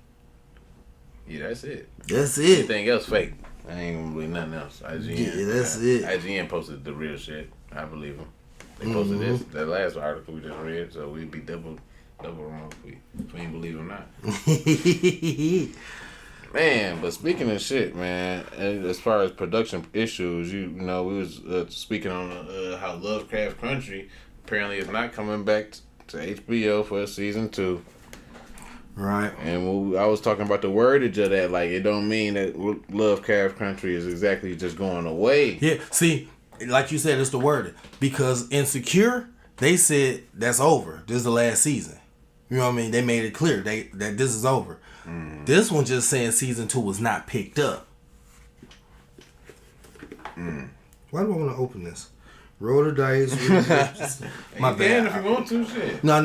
Yeah, that's it. That's it. Anything else fake? I ain't gonna believe nothing else. IGN. Yeah, that's it. IGN posted the real shit. I believe them. They posted this, that last article we just read, so we'd be double wrong if we ain't believe them not. Man, but speaking of shit, man, as far as production issues, you know, we was speaking on how Lovecraft Country apparently is not coming back to HBO for season 2. Right. And I was talking about the wordage of that, like it don't mean that Lovecraft Country is exactly just going away. Yeah, see, like you said, it's the wording. Because Insecure, they said that's over. This is the last season. You know what I mean? They made it clear that this is over. This one just saying season 2 was not picked up. Why do I want to open this? Roll the dice. My bad. If you want to, shit. No.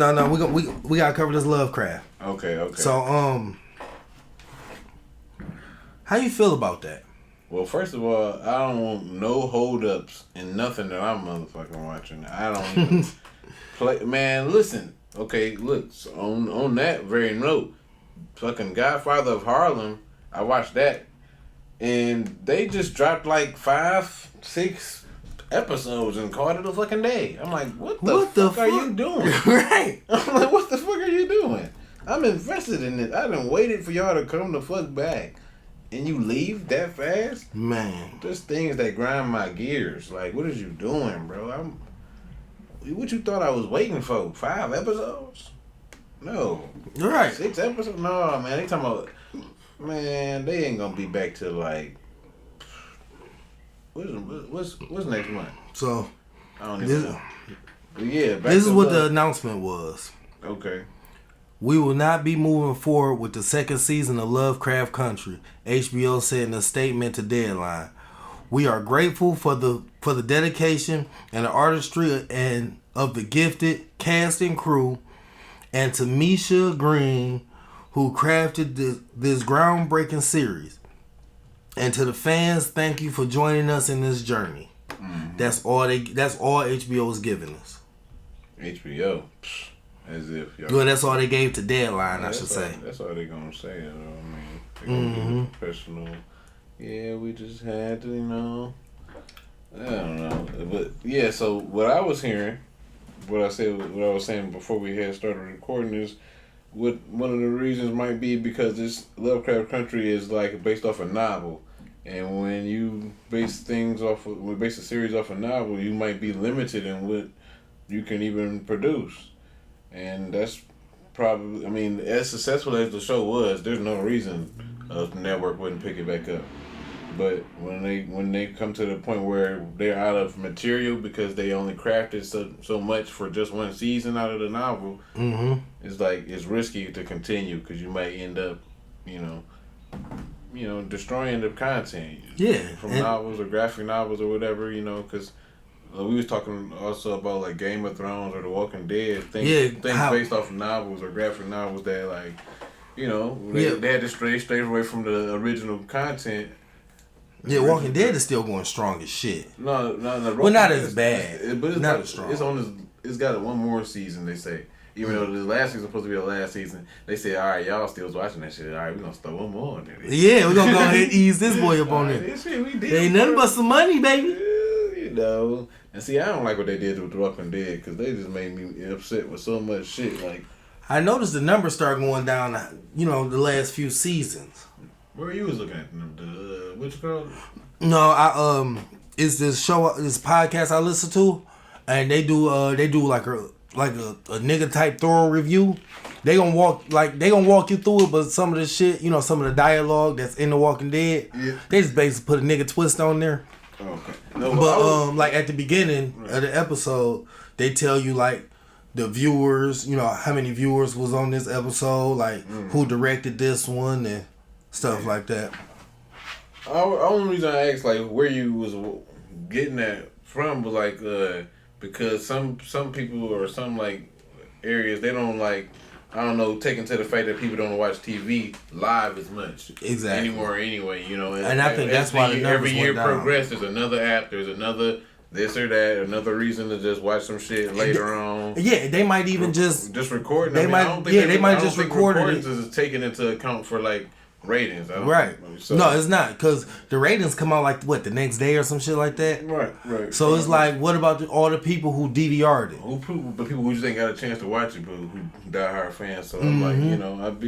We gotta cover this Lovecraft. Okay. So how you feel about that? Well, first of all, I don't want no hold-ups in nothing that I'm motherfucking watching. I don't even play. Man, listen. Okay, look. So on that very note, fucking Godfather of Harlem, I watched that, and they just dropped like 5-6 episodes and called it a fucking day. I'm like, what the fuck are you doing? Right. I'm like, what the fuck are you doing? I'm invested in it. I done waited for y'all to come the fuck back. And you leave that fast? Man. There's things that grind my gears. Like, what is you doing, bro? What you thought I was waiting for? 5 episodes? No. Right. 6 episodes? No, man. They talking about... Man, they ain't gonna be back to, like... What's next month? So... I don't even know. But yeah, this is what the announcement was. Okay. We will not be moving forward with the second season of Lovecraft Country, HBO said in a statement to Deadline. We are grateful for the dedication and the artistry and of the gifted cast and crew, and to Misha Green, who crafted this groundbreaking series. And to the fans, thank you for joining us in this journey. That's all HBO is giving us. HBO. As if y'all. Well, that's all they gave to Deadline, I should say. That's all they gonna say. I mean, they gonna give it professional. Yeah, we just had to, I don't know, but yeah. So what I was hearing, what I was saying before we had started recording is, one of the reasons might be because this Lovecraft Country is like based off a novel, and when you base a series off a novel, you might be limited in what you can even produce. And that's probably, I mean, as successful as the show was, there's no reason the network wouldn't pick it back up. But when they come to the point where they're out of material because they only crafted so much for just one season out of the novel, it's like it's risky to continue because you might end up, destroying the content. Yeah, from novels or graphic novels or whatever, because. We was talking also about like Game of Thrones or The Walking Dead, things based off of novels or graphic novels that they had to stray away from the original content. Yeah, Walking Dead is still going strong as shit. No, well, not as bad, but it's not as strong. It's got one more season, they say. Even though the last season was supposed to be the last season, they said, all right, y'all still watching that shit. All right, we're going to throw one more on there. Yeah, we're going to go ahead and ease this boy up on there. This shit we did. Ain't nothing but some money, baby. And see, I don't like what they did with The Walking Dead because they just made me upset with so much shit. Like, I noticed the numbers start going down, the last few seasons. Where you was looking at them? Which girl? No, it's this podcast I listen to, and they do like a nigga type thorough review. They gonna walk you through it, but some of the shit, some of the dialogue that's in The Walking Dead, they just basically put a nigga twist on there. Okay. No, but like at the beginning of the episode, they tell you like the viewers, how many viewers was on this episode, like who directed this one and stuff like that. The only reason I asked like where you was getting that from was like because some people or some like areas they don't like. I don't know, taking to the fact that people don't watch TV live as much anymore anyway, And I think that's why the numbers every year went down. progress, there's another app, there's another this or that, another reason to just watch some shit later on. Yeah, they might even just recording. They might just record it. Is taken into account for like ratings. Right. So. No, it's not because the ratings come out like the next day or some shit like that. Right. So it's like, what about all the people who DVR'd it? The people who just ain't got a chance to watch it, but who diehard fans. So I'm like,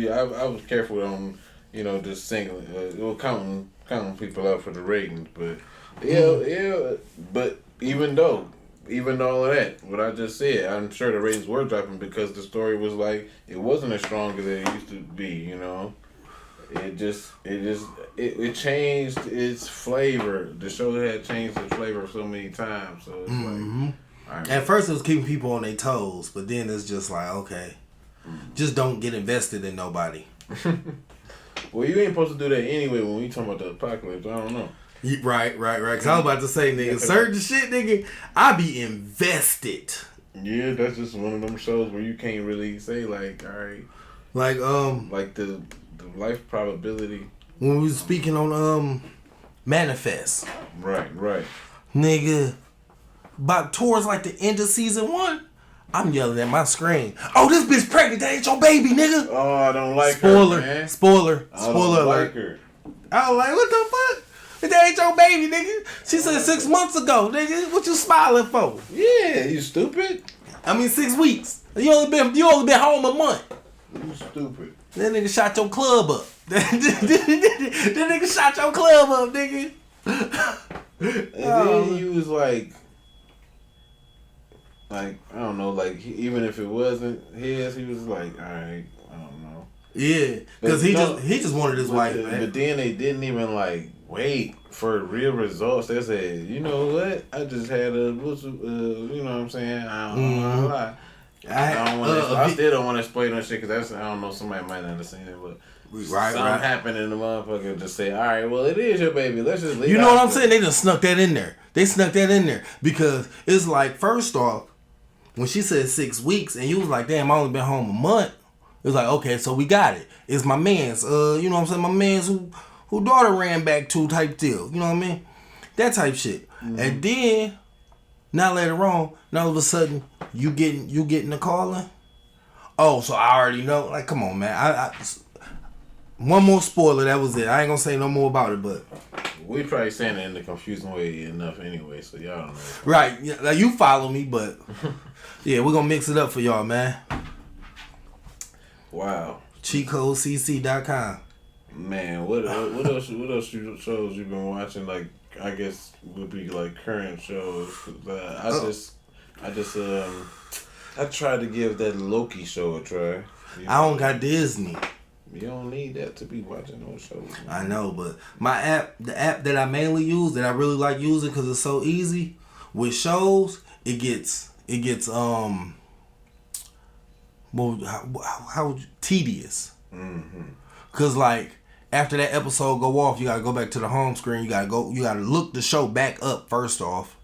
I was careful on, just singling, counting people out for the ratings, but but even though all of that, what I just said, I'm sure the ratings were dropping because the story was like it wasn't as strong as it used to be. It changed its flavor. The show had changed its flavor so many times. So it's like, right. At first it was keeping people on their toes, but then it's just like, okay, just don't get invested in nobody. Well, you ain't supposed to do that anyway when we talking about the apocalypse. I don't know. Right. Cause I was about to say, nigga, certain shit, nigga, I be invested. Yeah, that's just one of them shows where you can't really say like, all right, like the life probability. When we was speaking on Manifest. Right. Nigga, about towards like the end of season 1, I'm yelling at my screen. Oh, this bitch pregnant. That ain't your baby, nigga. Oh, I don't like her, man. Spoiler I don't like her. I was like, what the fuck? That ain't your baby, nigga. She said 6 months ago, nigga. What you smiling for? Yeah, you stupid. I mean 6 weeks. You only been home a month. You stupid. That nigga shot your club up. That nigga shot your club up, nigga. And then you was like I don't know, like even if it wasn't his, he was like, all right, I don't know. Yeah, because he just wanted his wife. But then they didn't even like wait for real results. They said, you know what? I just had you know what I'm saying? I don't know lie. I still don't want to explain that shit because I don't know, somebody might not understand it, but something happened in the motherfucker just say, all right, well, it is your baby. Let's just leave. You know what I'm saying? They just snuck that in there. They snuck that in there because it's like, first off, when she said 6 weeks and you was like, damn, I only been home a month. It was like, okay, so we got it. It's my man's, you know what I'm saying? My man's who daughter ran back to type deal. You know what I mean? That type shit. Mm-hmm. And then Now later on, now all of a sudden you getting the calling. Oh, so I already know. Like, come on, man. I one more spoiler. That was it. I ain't gonna say no more about it, but we probably saying it in a confusing way enough anyway, so y'all don't know. Right. Yeah, like you follow me, but yeah, we're gonna mix it up for y'all, man. Wow. CheatCodeCC.com. Man, what else shows you been watching? Like, I guess would be like current shows. I tried to give that Loki show a try. I don't got Disney. You don't need that to be watching those shows. Man. I know, but the app that I mainly use, that I really like using because it's so easy with shows, it gets well, how tedious. Cause like after that episode go off, you gotta go back to the home screen. You gotta look the show back up first off,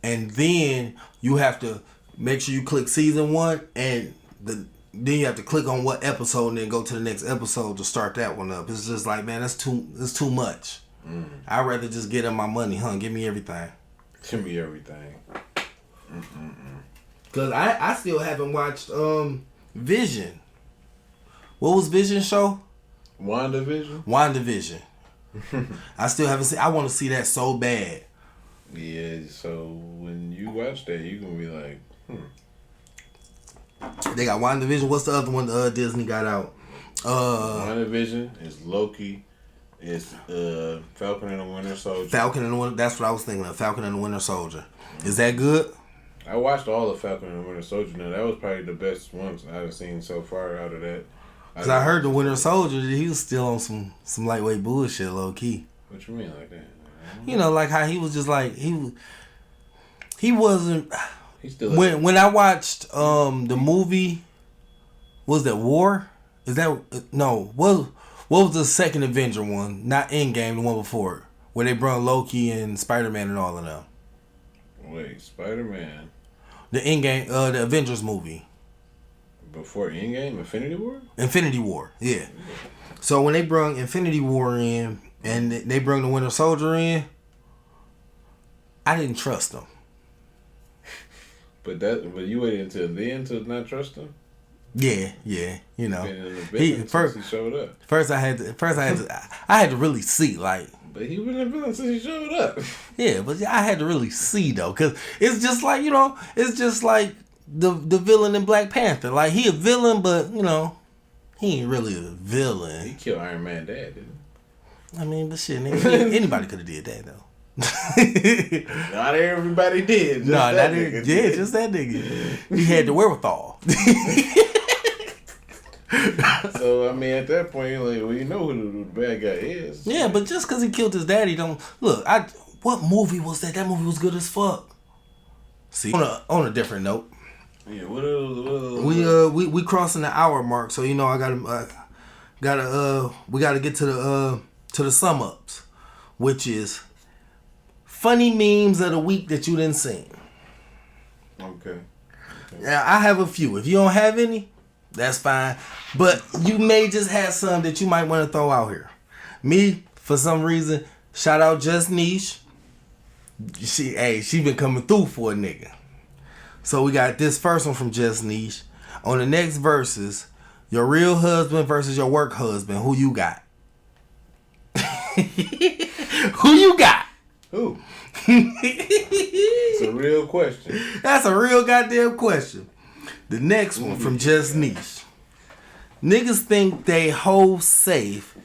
and then you have to make sure you click season 1, and then you have to click on what episode and then go to the next episode to start that one up. It's just like, man, it's too much. I'd rather just get in my money, Give me everything. Give me everything. Cause I still haven't watched Vision. What was Vision show? WandaVision. I still haven't seen. I want to see that so bad. Yeah. So when you watch that, you gonna be like, They got WandaVision. What's the other one Disney got out? WandaVision is Loki. It's Falcon and the Winter Soldier. That's what I was thinking of. Falcon and the Winter Soldier. Is that good? I watched all of Falcon and the Winter Soldier. Now that was probably the best ones I've seen so far out of that. Cause I heard the Winter Soldier, he was still on some lightweight bullshit, low key. What you mean like that? You know, like how he was just like he wasn't. He still when I watched the movie, was that War? Is that no? What was the second Avenger one? Not Endgame, the one before it, where they brought Loki and Spider-Man and all of them. Wait, Spider-Man. The Endgame, the Avengers movie. Before Endgame, Infinity War? Infinity War, yeah. So when they brung Infinity War in and they brung the Winter Soldier in, I didn't trust them. But you waited until then to not trust him? Yeah, you know. He showed up. First I had to really see, like. But he was a villain since he showed up. Yeah, but I had to really see though, cause it's just like, you know, it's just like the villain in Black Panther. Like, he a villain, but you know, he ain't really a villain. He killed Iron Man dad, didn't he? I mean, but shit, anybody could have did that though. Not everybody did. Just that nigga. Yeah, just that nigga. He had the wherewithal. So I mean, at that point, you're like, well, you know who the bad guy is. Yeah, but just because he killed his daddy, don't look. What movie was that? That movie was good as fuck. See, on a different note. Yeah, we crossing the hour mark, so you know we gotta get to the sum ups, which is funny memes of the week that you didn't see. Okay. Yeah, I have a few. If you don't have any, that's fine. But you may just have some that you might want to throw out here. Me, for some reason, shout out JustNesh. She been coming through for a nigga. So we got this first one from JustNesh. On the next verses, your real husband versus your work husband. Who you got? Who you got? Who? It's a real question. That's a real goddamn question. The next one from JustNesh. Niggas think they hoe safe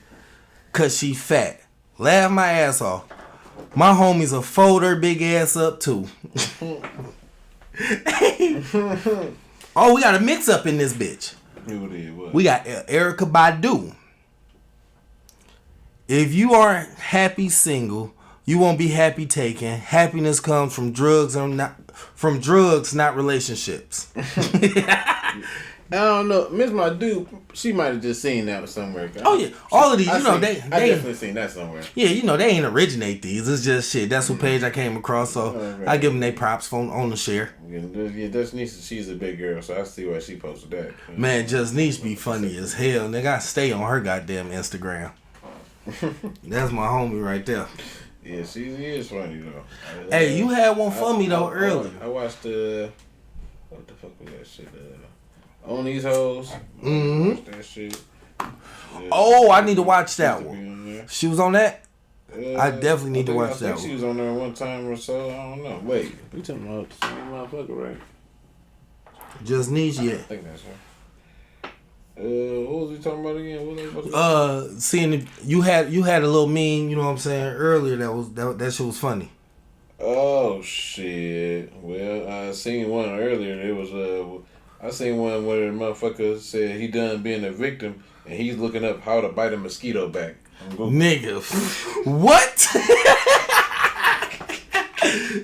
cause she fat. Laugh my ass off. My homies will fold her big ass up too. Oh, we got a mix up in this bitch. We got Erykah Badu. If you aren't happy single, you won't be happy taken. Happiness comes from drugs, not relationships. I don't know. Miss My Dude, she might have just seen that somewhere. Oh yeah, all of these, I they definitely seen that somewhere. Yeah, you know, they ain't originate these. It's just shit. That's what page I came across, so I give them their props on the share. Yeah, JustNesh, she's a big girl, so I see why she posted that. Man, JustNesh be funny as hell. Nigga, I stay on her goddamn Instagram. That's my homie right there. Yeah, she is funny though. Hey, you had one for me though earlier. I watched what the fuck was that shit? On These Hoes. Watched that shit. Oh, I need to watch that one. She was on that? I definitely need to watch that one. She was on there one time or so. I don't know. Wait, we talking about the same motherfucker, right? JustNesh, yeah. I think that's her. What was we talking about again? What was about seeing you had a little meme, you know what I'm saying, earlier that shit was funny. Oh shit! Well, I seen one earlier. It was I seen one where the motherfucker said he done being a victim and he's looking up how to bite a mosquito back. Nigga, what?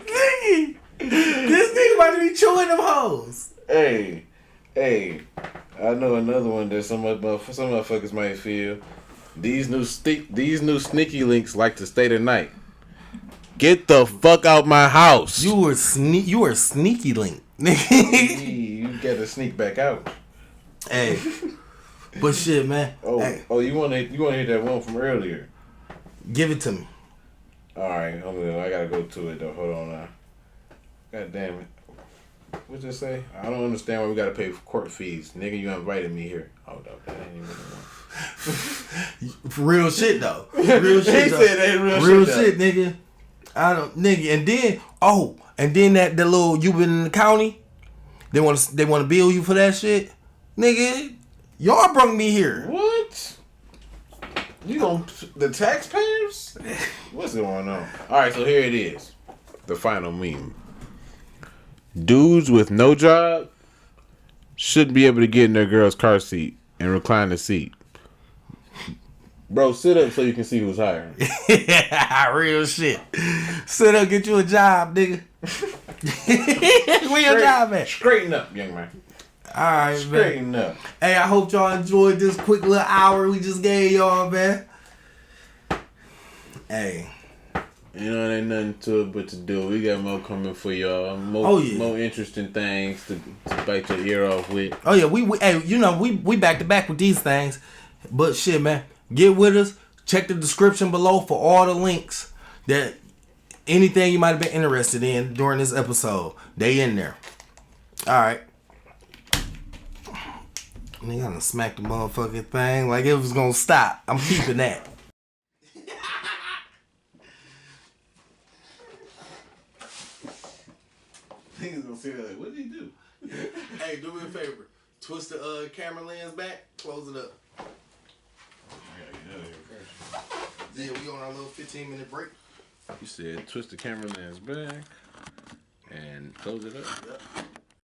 Nigga, this nigga about to be chewing them hoes. Hey, I know another one that some motherfuckers might feel. These new sneaky links like to stay the night. Get the fuck out my house. You were sneaky link. You gotta sneak back out. Hey, but shit, man. Hey. You wanna hear that one from earlier? Give it to me. All right, I gotta go to it though. Hold on now. God damn it. What'd you say? I don't understand why we gotta pay for court fees. Nigga, you invited me here. Hold up, that ain't even the one. Real shit though. Real shit. He said that real shit, nigga. I don't, nigga. And then that little you been in the county. They want to bill you for that shit, nigga. Y'all brought me here. What? You gonna the taxpayers? What's going on? All right, so here it is. The final meme. Dudes with no job shouldn't be able to get in their girl's car seat and recline the seat. Bro, sit up so you can see who's hiring. Real shit. Sit up, get you a job, nigga. Where your job at? Straighten up, young man. Alright, Straighten up. Hey, I hope y'all enjoyed this quick little hour we just gave y'all, man. Hey. You know, there ain't nothing to it but to do. We got more coming for y'all. More interesting things to bite your ear off with. Oh yeah, we back to back with these things. But shit, man, get with us. Check the description below for all the links that anything you might have been interested in during this episode. They in there. Alright. Nigga, I'm gonna smack the motherfucking thing like it was gonna stop. I'm keeping that. Niggas gonna see that like, what did he do? Hey, do me a favor. Twist the camera lens back, close it up. I gotta get out of here first. Yeah, we on our little 15-minute break. You said twist the camera lens back and close it up. Yep.